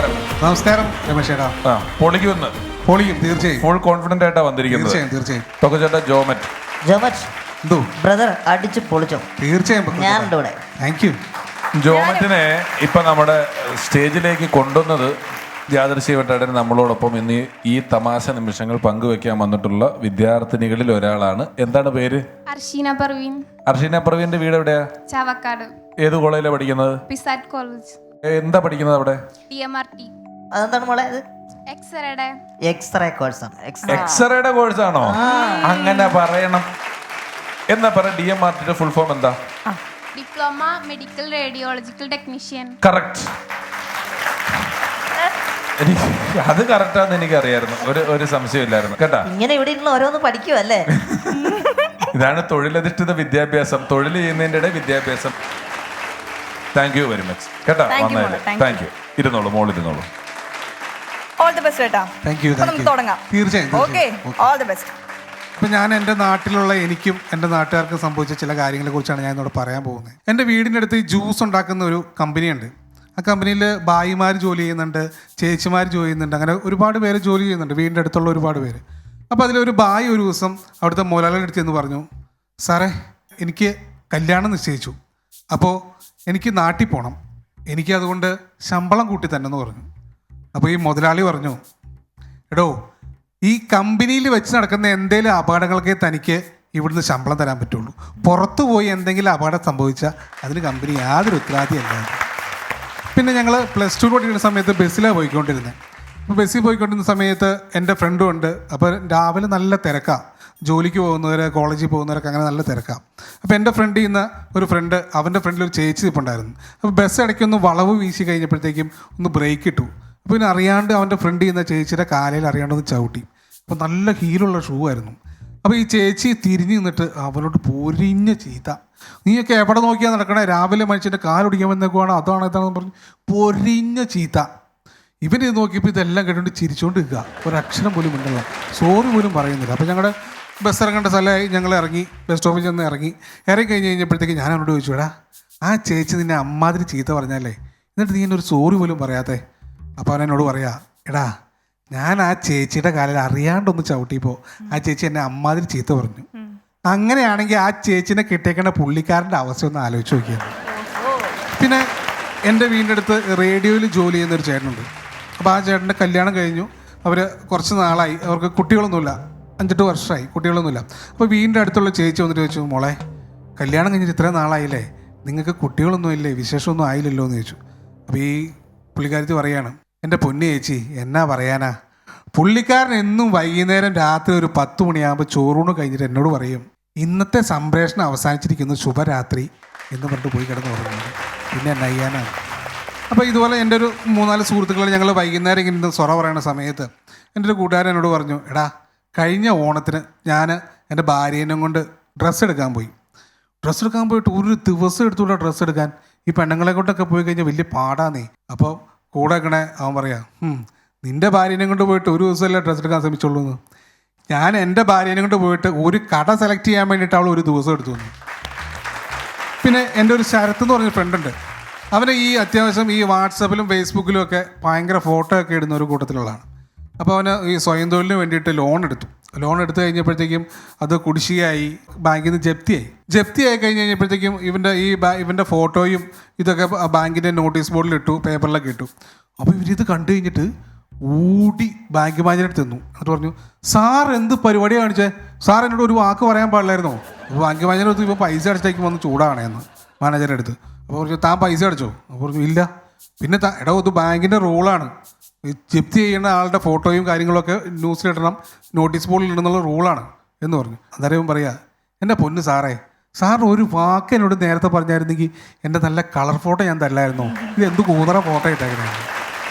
നമസ്കാരം. നമസ്കാരം രമേശേട്ടാ. പൊളിക്കുമെന്ന് പൊളിക്കും തീർച്ചയായും. ഫുൾ കോൺഫിഡന്റ് ആയിട്ടാ വന്നിരിക്കുന്നത്. തീർച്ചയായും. ചേട്ടാ ജോമറ്റ് എന്തോ ബ്രദർ അടിച്ച് പൊളിച്ചോ. തീർച്ചയായും ഞാനുണ്ട് ഇവിടെ. Thank you. ജോമറ്റിനെ ഇപ്പൊ നമ്മുടെ സ്റ്റേജിലേക്ക് കൊണ്ടുവന്നത് യാദൃശ്ചികമായിട്ട് നമ്മളോടൊപ്പം ഇന്ന് ഈ തമാശ നിമിഷങ്ങൾ പങ്കുവെക്കാൻ വന്നിട്ടുള്ള വിദ്യാർത്ഥിനികളിൽ ഒരാളാണ്. എന്താണ് പേര്? അർഷീന പർവീൻ. അർഷീന പർവീന്റെ വീട് എവിടെയാ? ചാവക്കാട്. ഏത് കോളേജിലാണ് പഠിക്കുന്നത്? പിസാറ്റ് കോളേജ്. എന്താ പഠിക്കുന്നത് അവിടെ? TMRT. അതെന്താണ് മോളെ? എക്സ്റേയുടെ എക്സ്റേ കോഴ്സാണ്. എക്സ്റേയുടെ കോഴ്സാണോ? അങ്ങനെ പറയണം. എന്നാ പറ. DMRT ഫുൾ ഫോം എന്താ? Diploma medical radiological technician. Correct. അത് കറക്റ്റാന്ന് എനിക്ക് അറിയായിരുന്നു. ഒരു സംശയമില്ലായിരുന്നു കേട്ടാ. ഇങ്ങനെ ഇവിടെ ഇരുന്ന് ഓരോന്ന് പഠിക്കുവല്ലേ. ഇതാണ് തൊഴിലധിഷ്ഠിത വിദ്യാഭ്യാസം. തൊഴിൽ ചെയ്യുന്നതിന്റെ വിദ്യാഭ്യാസം. താങ്ക് യു വെരി മച്ച് കേട്ടാ. Thank you. ഇരുന്നോളൂ, മോളിരുന്നോളൂ. ഓൾ ദി ബെസ്റ്റ് കേട്ടാ. Thank you. നമുക്ക് തുടങ്ങാം. തീർച്ചയായും. Okay, all the best. ഇപ്പം ഞാൻ എൻ്റെ നാട്ടിലുള്ള എനിക്കും എൻ്റെ നാട്ടുകാർക്കും സംഭവിച്ച ചില കാര്യങ്ങളെ കുറിച്ചാണ് ഞാൻ ഇന്നോട് പറയാൻ പോകുന്നത്. എൻ്റെ വീടിൻ്റെ അടുത്ത് ഈ ജ്യൂസ് ഉണ്ടാക്കുന്ന ഒരു കമ്പനിയുണ്ട്. ആ കമ്പനിയിൽ ഭായിമാർ ജോലി ചെയ്യുന്നുണ്ട്, ചേച്ചിമാർ ജോലി ചെയ്യുന്നുണ്ട്, അങ്ങനെ ഒരുപാട് പേര് ജോലി ചെയ്യുന്നുണ്ട്, വീടിൻ്റെ അടുത്തുള്ള ഒരുപാട് പേര്. അപ്പോൾ അതിലൊരു ഭായി ഒരു ദിവസം അവിടുത്തെ മുതലാളിയുടെ അടുത്ത് എന്ന് പറഞ്ഞു, സാറേ എനിക്ക് കല്യാണം നിശ്ചയിച്ചു, അപ്പോൾ എനിക്ക് നാട്ടിൽ പോകണം, എനിക്ക് അതുകൊണ്ട് ശമ്പളം കൂട്ടി തന്നെ എന്ന് പറഞ്ഞു. അപ്പോൾ ഈ മുതലാളി പറഞ്ഞു, എടോ ഈ കമ്പനിയിൽ വെച്ച് നടക്കുന്ന എന്തെങ്കിലും അപകടങ്ങൾക്കേ തനിക്ക് ഇവിടുന്ന് ശമ്പളം തരാൻ പറ്റുള്ളൂ. പുറത്തു പോയി എന്തെങ്കിലും അപകടം സംഭവിച്ചാൽ അതിന് കമ്പനി യാതൊരു ഉത്തരവാദിത്തമല്ല. പിന്നെ ഞങ്ങൾ +2 പഠിക്കുന്ന സമയത്ത് ബസ്സിലാണ് പോയിക്കൊണ്ടിരുന്നത്. അപ്പോൾ ബസ്സിൽ പോയിക്കൊണ്ടിരുന്ന സമയത്ത് എൻ്റെ ഫ്രണ്ടും ഉണ്ട്. അപ്പോൾ രാവിലെ നല്ല തിരക്കാണ്, ജോലിക്ക് പോകുന്നവർ, കോളേജിൽ പോകുന്നവരൊക്കെ അങ്ങനെ നല്ല തിരക്കാണ്. അപ്പോൾ എൻ്റെ ഫ്രണ്ടിൽ നിന്ന് ഒരു ഫ്രണ്ട്, അവൻ്റെ ഫ്രണ്ടിൽ ഒരു ചേച്ചി ഇപ്പുണ്ടായിരുന്നു. അപ്പോൾ ബസ് ഇടയ്ക്കൊന്ന് വളവ് വീശി കഴിഞ്ഞപ്പോഴത്തേക്കും ഒന്ന് ബ്രേക്ക് ഇട്ടു. അപ്പോൾ പിന്നെ അറിയാണ്ട് അവൻ്റെ ഫ്രണ്ടിൽ നിന്ന് ചേച്ചിയുടെ കാലയിൽ അറിയാണ്ടൊന്ന് ചവിട്ടി. അപ്പോൾ നല്ല ഹീലുള്ള ഷൂ ആയിരുന്നു. അപ്പോൾ ഈ ചേച്ചി തിരിഞ്ഞു നിന്നിട്ട് അവനോട് പൊരിഞ്ഞ ചീത്ത, നീയൊക്കെ എവിടെ നോക്കിയാൽ നടക്കണേ, രാവിലെ മനുഷ്യൻ്റെ കാലൊടിക്കാൻ വന്നേക്കുവാണ്, അതാണ് ഇതാണെന്ന് പറഞ്ഞ് പൊരിഞ്ഞ ചീത്ത. ഇവനിത് നോക്കിയപ്പോൾ ഇതെല്ലാം കേട്ടുകൊണ്ട് ചിരിച്ചുകൊണ്ട് നിൽക്കുക, ഒരക്ഷരം പോലും ഉണ്ടല്ലോ, സോറി പോലും പറയുന്നില്ല. അപ്പോൾ ഞങ്ങളുടെ ബസ് ഇറങ്ങേണ്ട സ്ഥലമായി, ഞങ്ങൾ ഇറങ്ങി, ബസ് സ്റ്റോപ്പിൽ ചെന്ന് ഇറങ്ങി കഴിഞ്ഞപ്പോഴത്തേക്ക് ഞാൻ അവനോട് ചോദിച്ചു, എടാ ആ ചേച്ചി നിന്നെ അമ്മാതിരി ചീത്ത പറഞ്ഞാലേ, എന്നിട്ട് നീ എന്നൊരു സോറി പോലും പറയാത്തേ? അപ്പോൾ അവൻ എന്നോട് പറയാ, എടാ ഞാൻ ആ ചേച്ചിയുടെ കാലിൽ അറിയാണ്ടൊന്ന് ചവിട്ടിയപ്പോൾ ആ ചേച്ചി എന്നെ അമ്മാതിരി ചീത്ത പറഞ്ഞു. അങ്ങനെയാണെങ്കിൽ ആ ചേച്ചിനെ കിട്ടിയേക്കേണ്ട പുള്ളിക്കാരൻ്റെ അവസ്ഥ ഒന്ന് ആലോചിച്ച് നോക്കിയത്. പിന്നെ എൻ്റെ വീടിൻ്റെ അടുത്ത് റേഡിയോയിൽ ജോലി ചെയ്യുന്നൊരു ചേട്ടനുണ്ട്. അപ്പോൾ ആ ചേട്ടൻ്റെ കല്യാണം കഴിഞ്ഞു, അവർ കുറച്ച് നാളായി, അവർക്ക് കുട്ടികളൊന്നുമില്ല, 5-8 വർഷമായി, കുട്ടികളൊന്നുമില്ല. അപ്പോൾ വീടിൻ്റെ അടുത്തുള്ള ചേച്ചി വന്നിട്ട് ചോദിച്ചു, മോളെ കല്യാണം കഴിഞ്ഞിട്ട് ഇത്രയും നാളായില്ലേ, നിങ്ങൾക്ക് കുട്ടികളൊന്നും ഇല്ലേ, വിശേഷമൊന്നും ആയില്ലല്ലോ എന്ന് ചോദിച്ചു. അപ്പോൾ ഈ പുള്ളിക്കാരത്തി പറയാണ്, എൻ്റെ പൊന്നു ചേച്ചി എന്നാ പറയാനാ, പുള്ളിക്കാരൻ എന്നും വൈകുന്നേരം രാത്രി ഒരു 10 മണിയാകുമ്പോൾ ചോറൂണ് കഴിഞ്ഞിട്ട് എന്നോട് പറയും, ഇന്നത്തെ സംപ്രേഷണം അവസാനിച്ചിരിക്കുന്നു, ശുഭരാത്രി എന്ന് പറഞ്ഞിട്ട് പോയി കിടന്ന് ഉറങ്ങുന്നത്. പിന്നെ എന്നാ ചെയ്യാനാണ്. അപ്പോൾ ഇതുപോലെ എൻ്റെ ഒരു 3-4 സുഹൃത്തുക്കൾ ഞങ്ങൾ വൈകുന്നേരം ഇങ്ങനെ സൊറ പറയുന്ന സമയത്ത് എൻ്റെ ഒരു കൂട്ടുകാരൻ എന്നോട് പറഞ്ഞു, എടാ കഴിഞ്ഞ ഓണത്തിന് ഞാൻ എൻ്റെ ഭാര്യേനെ കൊണ്ട് ഡ്രസ്സ് എടുക്കാൻ പോയിട്ട് ഒരു ദിവസം എടുത്തുള്ള ഡ്രസ്സ് എടുക്കാൻ. ഈ പെണ്ണുങ്ങളെ കൊണ്ടൊക്കെ പോയി കഴിഞ്ഞാൽ വലിയ പാടാന്നേ. അപ്പോൾ കൂടെ നിൽക്കണേ അവൻ പറയാം, നിൻ്റെ ഭാര്യേനെ കൊണ്ട് പോയിട്ട് ഒരു ദിവസമല്ലേ ഡ്രസ്സ് എടുക്കാൻ ശ്രമിച്ചുള്ളൂ എന്ന്. ഞാൻ എൻ്റെ ഭാര്യേനെ കൊണ്ട് പോയിട്ട് ഒരു കട സെലക്ട് ചെയ്യാൻ വേണ്ടിയിട്ട് അവൾ ഒരു ദിവസം എടുത്തു വന്നു. പിന്നെ എൻ്റെ ഒരു ശരത്ത് എന്ന് പറഞ്ഞൊരു ഫ്രണ്ടുണ്ട്. അവനെ ഈ അത്യാവശ്യം ഈ വാട്സപ്പിലും ഫേസ്ബുക്കിലും ഒക്കെ ഭയങ്കര ഫോട്ടോ ഒക്കെ ഇടുന്ന ഒരു കൂട്ടത്തിലുള്ളതാണ്. അപ്പോൾ അവന് ഈ സ്വയം തൊഴിലിന് വേണ്ടിയിട്ട് ലോൺ എടുത്തു കഴിഞ്ഞപ്പോഴത്തേക്കും അത് കുടിശ്ശികയായി, ബാങ്കിൽ നിന്ന് ജപ്തിയായി കഴിഞ്ഞപ്പോഴത്തേക്കും ഇവൻ്റെ ഫോട്ടോയും ഇതൊക്കെ ബാങ്കിൻ്റെ നോട്ടീസ് ബോർഡിൽ ഇട്ടു, പേപ്പറിലൊക്കെ ഇട്ടു. അപ്പോൾ ഇവരിത് കണ്ടു കഴിഞ്ഞിട്ട് ഓടി ബാങ്ക് മാനേജറെടുത്ത് തന്നു. എന്നിട്ട് പറഞ്ഞു, സാർ എന്ത് പരിപാടിയാണ് കാണിച്ചത്, സാർ എന്നോട് ഒരു വാക്ക് പറയാൻ പാടില്ലായിരുന്നോ? അപ്പോൾ ബാങ്ക് മാനേജർ എടുത്ത് ഇപ്പോൾ പൈസ അടിച്ചേക്ക് വന്ന് ചൂടാണെന്ന് മാനേജറെ അടുത്ത്. അപ്പോൾ പറഞ്ഞു, താൻ പൈസ അടിച്ചോ? അപ്പോൾ പറഞ്ഞു, ഇല്ല. പിന്നെ എടോ ഇത് ബാങ്കിൻ്റെ റൂളാണ്, ജപ്തി ചെയ്യുന്ന ആളുടെ ഫോട്ടോയും കാര്യങ്ങളൊക്കെ ന്യൂസിലിടണം, നോട്ടീസ് ബോർഡിൽ ഇടുന്നുള്ള റൂളാണ് എന്ന് പറഞ്ഞു. അന്നേരം പറയാ, എൻ്റെ പൊന്ന് സാറേ, സാർ ഒരു വാക്ക് എന്നോട് നേരത്തെ പറഞ്ഞായിരുന്നെങ്കിൽ എൻ്റെ നല്ല കളർ ഫോട്ടോ ഞാൻ തല്ലായിരുന്നോ, ഇത് എന്ത് കൂതറ ഫോട്ടോ ഇട്ടായിരുന്നു.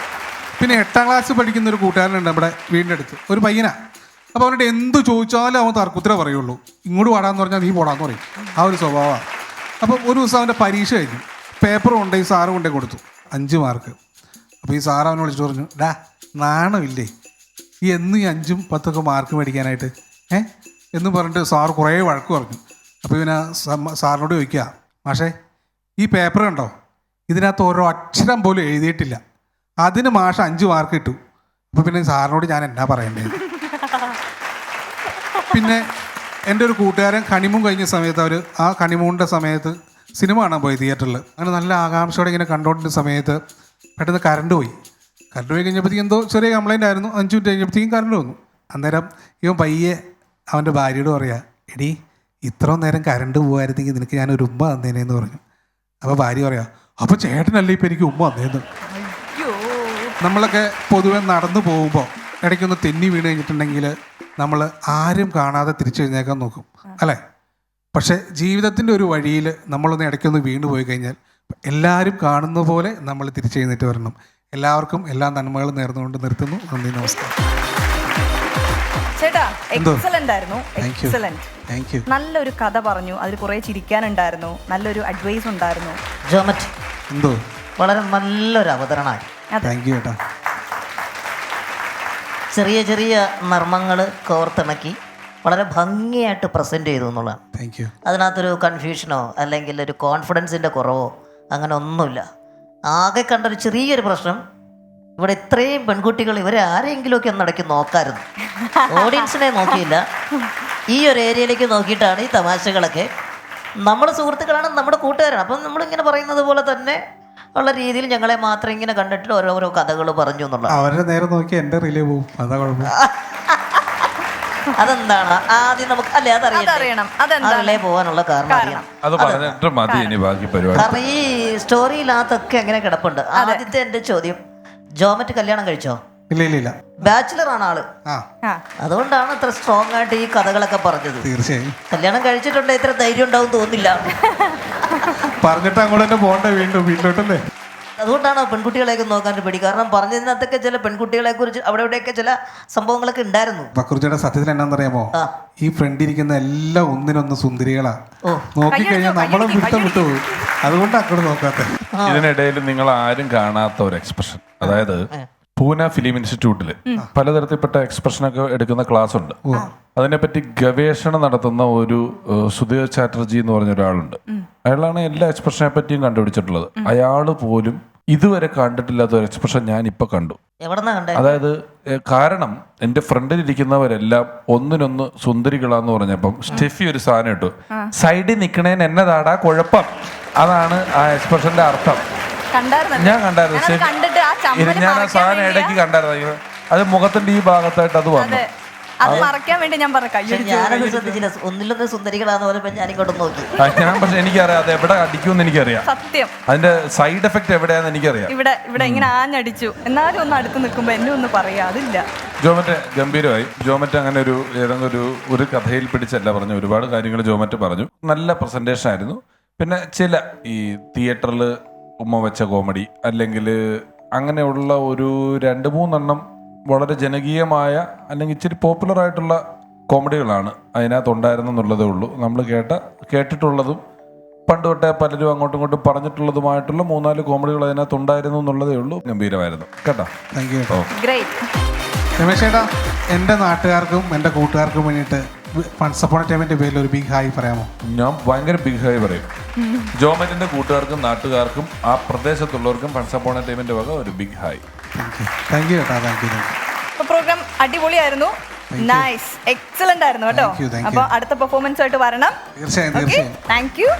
പിന്നെ 8ാം ക്ലാസ് പഠിക്കുന്ന ഒരു കൂട്ടുകാരനുണ്ട് നമ്മുടെ വീടിൻ്റെ അടുത്ത്, ഒരു പയ്യനാ. അപ്പോൾ അവനോട് എന്ത് ചോദിച്ചാലും അവൻ തർക്കുത്തരേ പറയുള്ളൂ, ഇങ്ങോട്ട് പാടാന്ന് പറഞ്ഞാൽ നീ പോടാന്ന് പറയും, ആ ഒരു സ്വഭാവമാണ്. അപ്പോൾ ഒരു ദിവസം അവൻ്റെ പരീക്ഷ കഴിഞ്ഞു, പേപ്പർ കൊണ്ടുപോയി സാറ് കൊണ്ടുപോയി കൊടുത്തു, 5 മാർക്ക്. അപ്പോൾ ഈ സാറ് അവനെ വിളിച്ചിട്ട് പറഞ്ഞു, ഡാ നാണമില്ലേ ഈ എന്നും ഈ 5ഉം 10ഒക്കെ മാർക്ക് മേടിക്കാനായിട്ട് എന്ന് പറഞ്ഞിട്ട് സാറ് കുറേ വഴക്ക് പറഞ്ഞു. അപ്പോൾ ഇവനെ സാറിനോട് ചോദിക്കുക, മാഷേ ഈ പേപ്പർ കണ്ടോ, ഇതിനകത്ത് ഓരോ അക്ഷരം പോലും എഴുതിയിട്ടില്ല, അതിന് മാഷ് 5 മാർക്ക് കിട്ടു. അപ്പോൾ പിന്നെ സാറിനോട് ഞാൻ എന്നാ പറയണ്ടേ. പിന്നെ എൻ്റെ ഒരു കൂട്ടുകാരൻ ഹണിമൂൺ കഴിഞ്ഞ സമയത്ത് അവർ ആ ഹണിമൂണിൻ്റെ സമയത്ത് സിനിമ കാണാൻ പോയി തിയേറ്ററിൽ. അങ്ങനെ നല്ല ആകാംക്ഷയോടെ ഇങ്ങനെ കണ്ടുകൊണ്ടിരുന്ന സമയത്ത് പെട്ടെന്ന് കറണ്ട് പോയി കഴിഞ്ഞപ്പോഴത്തേക്കും എന്തോ ചെറിയ കംപ്ലൈൻ്റ് ആയിരുന്നു. 5 മിനിറ്റ് കഴിഞ്ഞപ്പോഴത്തേക്കും കറണ്ട് വന്നു. അന്നേരം ഇവൻ പയ്യെ അവൻ്റെ ഭാര്യയോട് പറയാ, എടീ ഇത്രയും നേരം കറണ്ട് പോകുമായിരുന്നെങ്കിൽ നിനക്ക് ഞാനൊരു ഉമ്മ തന്നേനെന്ന് പറഞ്ഞു. അപ്പോൾ ഭാര്യ പറയാ, അപ്പോൾ ചേട്ടനല്ലേ ഇപ്പം എനിക്ക് ഉമ്മ തന്നേന്ന്. നമ്മളൊക്കെ പൊതുവെ നടന്നു പോകുമ്പോൾ ഇടയ്ക്കൊന്ന് തെന്നി വീണ് കഴിഞ്ഞിട്ടുണ്ടെങ്കിൽ നമ്മൾ ആരും കാണാതെ തിരിച്ചു കഴിഞ്ഞേക്കാൻ നോക്കും അല്ലേ. പക്ഷേ ജീവിതത്തിൻ്റെ ഒരു വഴിയിൽ നമ്മളൊന്ന് ഇടയ്ക്കൊന്ന് വീണ് പോയി കഴിഞ്ഞാൽ എല്ലാവരും കാണുന്ന പോലെ നമ്മൾ തിരിച്ചു എഴുന്നേറ്റ് വരണം. എല്ലാവർക്കും എല്ലാ നന്മകളും നേർന്നുകൊണ്ട് നിർത്തുന്നു. നന്ദി, നമസ്കാരം. ചേട്ടാ എന്തോ? എക്സലന്റ് ആയിരുന്നു. Thank you. Excellent. Thank you. നല്ലൊരു കഥ പറഞ്ഞു, അതിൽ കുറേ ചിരിക്കാനുണ്ടായിരുന്നു, നല്ലൊരു അഡ്വൈസ് ഉണ്ടായിരുന്നു. ജോമറ്റ് എന്തോ? വളരെ നല്ലൊരു അവതരണമായി. താങ്ക് യു ചേട്ടാ. ചെറിയ ചെറിയ നർമ്മങ്ങൾ കോർത്തിണക്കി വളരെ ഭംഗിയായിട്ട് പ്രസൻറ്റ് ചെയ്തു എന്നുള്ളതാണ്. Thank you. അതിനകത്തൊരു കൺഫ്യൂഷനോ അല്ലെങ്കിൽ ഒരു കോൺഫിഡൻസിൻ്റെ കുറവോ അങ്ങനെ ഒന്നുമില്ല. ആകെ കണ്ടൊരു ചെറിയൊരു പ്രശ്നം, ഇവിടെ ഇത്രയും പെൺകുട്ടികൾ ഇവരെ ആരെങ്കിലുമൊക്കെ ഒന്നിടയ്ക്ക് നോക്കായിരുന്നു. ഓഡിയൻസിനെ നോക്കിയില്ല, ഈ ഒരു ഏരിയയിലേക്ക് നോക്കിയിട്ടാണ് ഈ തമാശകളൊക്കെ. നമ്മുടെ സുഹൃത്തുക്കളാണ്, നമ്മുടെ കൂട്ടുകാരാണ്. അപ്പം നമ്മളിങ്ങനെ പറയുന്നത് പോലെ തന്നെ ഉള്ള രീതിയിൽ ഞങ്ങളെ മാത്രം ഇങ്ങനെ കണ്ടിട്ട് ഓരോരോ കഥകൾ പറഞ്ഞു എന്നുള്ളത്. അവരുടെ നേരെ നോക്കി എൻ്റെ റിലേ പോവും, അതാ കുഴപ്പം. അതെന്താണ് ആദ്യം നമുക്ക് അല്ലേ അതറിയണം. അതെന്താണ്? അതറിയേ പോകാനുള്ള കാരണം അറിയണം. അത് പറഞ്ഞിട്ട് മതി ഇനി ബാക്കി പരിപാടി. കാരണം ഈ സ്റ്റോറിയിലകത്തൊക്കെ അങ്ങനെ കിടപ്പുണ്ട്. ആദ്യത്തെ എൻ്റെ ചോദ്യം, ജോമറ്റ് കല്യാണം കഴിച്ചോ? ഇല്ല. ബാച്ചിലർ ആണ് ആള്. ആ, അതുകൊണ്ടാണ് ഇത്ര സ്ട്രോങ് ആയിട്ട് ഈ കഥകളൊക്കെ പറഞ്ഞത്. തീർച്ചയായും കല്യാണം കഴിച്ചിട്ടുണ്ടെങ്കിൽ ഇത്ര ധൈര്യം ഉണ്ടാവും തോന്നില്ല. പറഞ്ഞിട്ട് അങ്ങോട്ട് തന്നെ പോകണ്ടേ വീട്ടിലോട്ടല്ലേ. അതുകൊണ്ടാണ് പെൺകുട്ടികളെയൊക്കെ നോക്കാൻ പേടി. കാരണം പറഞ്ഞതിനകത്തൊക്കെ ചില പെൺകുട്ടികളെ കുറിച്ച് അവിടെ ഇവിടെയൊക്കെ ചില സംഭവങ്ങളൊക്കെ ഉണ്ടായിരുന്നു. ബക്രുചേട്ടാ സത്യത്തിൽ എന്നാന്നറിയാമോ, ആ. ഈ ഫ്രണ്ടിരിക്കുന്ന എല്ലാം ഒന്നിനൊന്ന് സുന്ദരികളാ. ഓ. നോക്കിക്കഴിഞ്ഞാൽ നമ്മളെ വിട്ടുപോകും. അതുകൊണ്ട് അങ്ങോട്ട് നോക്കാത്ത. ഇതിനിടയിൽ നിങ്ങൾ ആരും കാണാത്ത ഒരു എക്സ്പ്രഷൻ, അതായത് പൂന ഫിലിം ഇൻസ്റ്റിറ്റ്യൂട്ടിൽ പലതരത്തിൽപ്പെട്ട എക്സ്പ്രഷനൊക്കെ എടുക്കുന്ന ക്ലാസ് ഉണ്ട്. അതിനെപ്പറ്റി ഗവേഷണം നടത്തുന്ന ഒരു സുധീർ ചാറ്റർജി എന്ന് പറഞ്ഞ ഒരാളുണ്ട്. അയാളാണ് എല്ലാ എക്സ്പ്രഷനെ പറ്റിയും കണ്ടുപിടിച്ചിട്ടുള്ളത്. അയാൾ പോലും ഇതുവരെ കണ്ടിട്ടില്ലാത്ത ഒരു എക്സ്പ്രഷൻ ഞാൻ ഇപ്പൊ കണ്ടു. എവിടെന്നാ കണ്ടേ? അതായത് കാരണം എൻ്റെ ഫ്രണ്ടിലിരിക്കുന്നവരെല്ലാം ഒന്നിനൊന്ന് സുന്ദരികളാന്ന് പറഞ്ഞപ്പം സ്റ്റെഫി ഒരു സാധനം ഇട്ടു, സൈഡിൽ നിൽക്കണേന് എന്നതാടാ കുഴപ്പം. അതാണ് ആ എക്സ്പ്രഷന്റെ അർത്ഥം. ഞാൻ കണ്ടായിരുന്നു ഞാൻ ആ സാധനം ഇടയ്ക്ക് കണ്ടായിരുന്നു. അത് മുഖത്തിന്റെ ഈ ഭാഗത്തായിട്ട് അത് വന്നു. അത് മറക്കാൻ വേണ്ടി ഞാൻ ഞാനത് ശ്രദ്ധിച്ചില്ല. ഒന്നിലൊന്ന് സുന്ദരികളാന്ന് പറഞ്ഞപ്പോ ഞാൻ ഇങ്ങോട്ട് നോക്കി. ഞാൻ പക്ഷെ എനിക്കറിയാം അത് എവിടെ അടിക്കുമെന്ന് എനിക്കറിയാം. സത്യം. അതിന്റെ സൈഡ് എഫക്ട് എവിടെയാന്ന് എനിക്കറിയാം. ഇവിടെ ഇങ്ങനെ ആഞ്ഞടിച്ചു. എന്നാലും ഒന്ന് അടുത്ത് നിൽക്കുമ്പോ എന്നെ ഒന്ന് പറയാ, അതില്ല. ജോമറ്റ് ഗംഭീരമായി. ജോമറ്റ് അങ്ങനെ ഏതെങ്കിലും ഒരു കഥയിൽ പിടിച്ചല്ല പറഞ്ഞു. ഒരുപാട് കാര്യങ്ങൾ ജോമറ്റ് പറഞ്ഞു. നല്ല പ്രസന്റേഷൻ ആയിരുന്നു. പിന്നെ ചില ഈ തിയേറ്ററിൽ ഉമ്മ വെച്ച കോമഡി അല്ലെങ്കിൽ അങ്ങനെയുള്ള ഒരു 2-3 വളരെ ജനകീയമായ അല്ലെങ്കിൽ ഇച്ചിരി പോപ്പുലർ ആയിട്ടുള്ള കോമഡികളാണ് അതിനകത്തുണ്ടായിരുന്നെന്നുള്ളതേ ഉള്ളൂ. നമ്മൾ കേട്ടിട്ടുള്ളതും പണ്ട് തൊട്ടേ പലരും അങ്ങോട്ടും ഇങ്ങോട്ടും പറഞ്ഞിട്ടുള്ളതുമായിട്ടുള്ള 3-4 കോമഡികൾ അതിനകത്തുണ്ടായിരുന്നു എന്നുള്ളതേ ഉള്ളൂ. ഗംഭീരമായിരുന്നു കേട്ടോ. Thank you. ഗ്രേറ്റ്. രമേശ് ചേട്ടാ, എൻ്റെ നാട്ടുകാർക്കും എൻ്റെ കൂട്ടുകാർക്കും വേണ്ടിയിട്ട് വൺസ് അപ്പോൺ എ ടൈമിൻ്റെ പേരിൽ ഒരു ബിഗ് ഹായ് പറയാമോ? ഞാൻ ഭയങ്കര ബിഗ് ഹായ് പറയും. ജോമറ്റിന്റെ കൂട്ടുകാർക്കും നാട്ടുകാർക്കും ആ പ്രദേശത്തുള്ളവർക്കും വൺസ് അപ്പോൺ എ ടൈമിന്റെ വക ഒരു ബിഗ് ഹായ്. താങ്ക് യു ചേട്ടാ. Thank you. പ്രോഗ്രാം അടിപൊളിയായിരുന്നു. നൈസ്, എക്സലന്റ് ആയിരുന്നു കേട്ടോ. Thank you. അപ്പൊ അടുത്ത പെർഫോമൻസ് ആയിട്ട് വരണം. തീർച്ചയായും. Thank you.